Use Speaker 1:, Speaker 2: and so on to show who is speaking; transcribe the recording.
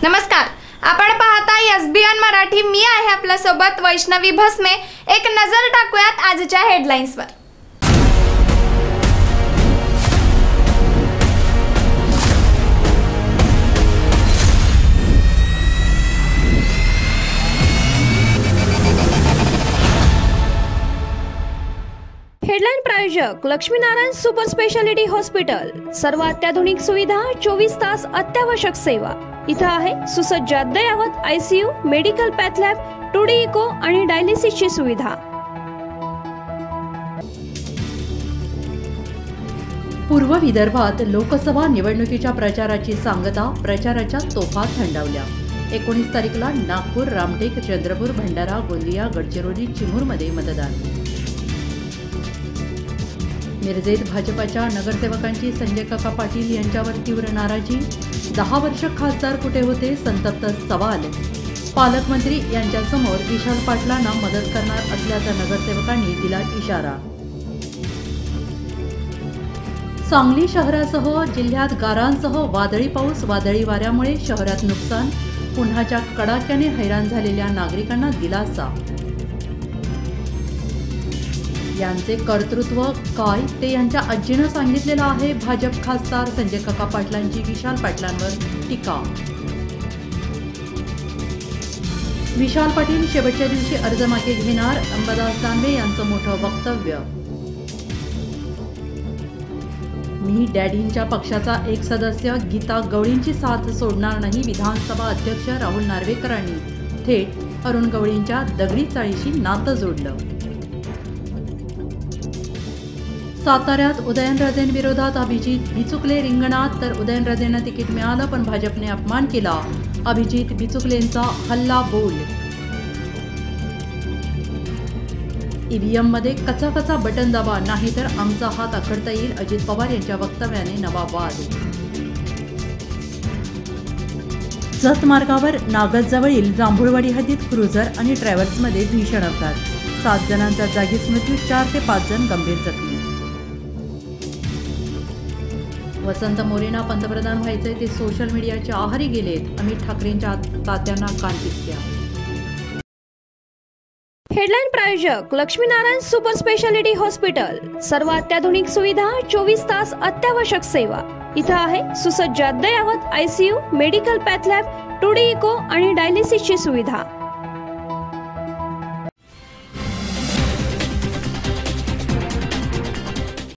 Speaker 1: नमस्कार, आपण पाहता SBN मराठी। मी आहे आपल्या सोबत वैष्णवी भस्मे। एक नजर टाकूयात आजच्या हेडलाईन्सवर।
Speaker 2: हेडलाइन प्रायोजक लक्ष्मीनारायण सुपर स्पेशालिटी हॉस्पिटल। सर्व अत्याधुनिक सुविधा, 24 तास अत्यावश्यक सेवा। इथं आहे सुसज्ज अद्ययावत ICU, medical path lab, 2D echo आणि डायलिसिसची सुविधा।
Speaker 3: पूर्व विदर्भात लोकसभा निवडणुकीच्या प्रचाराची सांगता, प्रचाराच्या तोफा थंडावल्या। 19 तारीखला नागपूर, रामटेक, चंद्रपूर, भंडारा, गोंदिया, गडचिरोली, चिमूरमध्ये मतदान। मिरजेत भाजपाच्या नगरसेवकांची संजय काका पाटील यांच्यावर तीव्र नाराजी। 10 वर्ष खासदार कुठे होते, संतप्त सवाल। पालकमंत्री यांच्यासमोर विशाल पाटलांना मदत करणार असल्याचा नगरसेवकांनी दिला इशारा। सांगली शहरासह जिल्ह्यात गारांसह वादळी पाऊस, वादळी वाऱ्यामुळे शहरात नुकसान। उन्हाच्या कडाक्याने हैराण झालेल्या नागरिकांना दिलासा। यांचे कर्तृत्व काय ते यांच्या आजीनं सांगितलेलं आहे। भाजप खासदार संजय काका पाटलांची विशाल पाटलांवर टीका। विशाल पाटील शेवटच्या दिवशी अर्ज मागे घेणार, अंबादास दानवे यांचं मोठं वक्तव्य। मी डॅडींच्या पक्षाचा एक सदस्य, गीता गवळींची साथ सोडणार नाही। विधानसभा अध्यक्ष राहुल नार्वेकरांनी थेट अरुण गवळींच्या दगडी चाळीशी नातं जोडलं। साताऱ्यात उदयनराजेंविरोधात अभिजित बिचुकले रिंगणात, तर उदयनराजेंना तिकीट मिळालं पण भाजपने अपमान केला। अभिजित बिचुकलेंचा हल्ला बोल। EVM मध्ये कचा बटन दाबा, नाहीतर आमचा हात आखडता येईल। अजित पवार यांच्या वक्तव्याने नवा वाद। जत मार्गावर नागदजवळील जांभूळवाडी हद्दीत क्रुझर आणि ट्रॅव्हल्समध्ये भीषण अपघात। 7 जणांचा जागीच मृत्यू, 4 ते 5 जण गंभीर जखमी। वसंत मोरेंना पंतप्रधान व्हायचे, ते सोशल मीडियाच्या आहारी गेलेत। अमित ठाकरेंच्या तात्यांना कानपिचक्या।
Speaker 2: हेडलाइन प्रायोजक लक्ष्मीनारायण सुपर स्पेशालिटी हॉस्पिटल। सर्व अत्याधुनिक सुविधा, 24 तास अत्यावश्यक सेवा। इथं आहे सुसज्ज अद्ययावत ICU, medical path lab, 2D echo आणि डायलिसिसची सुविधा।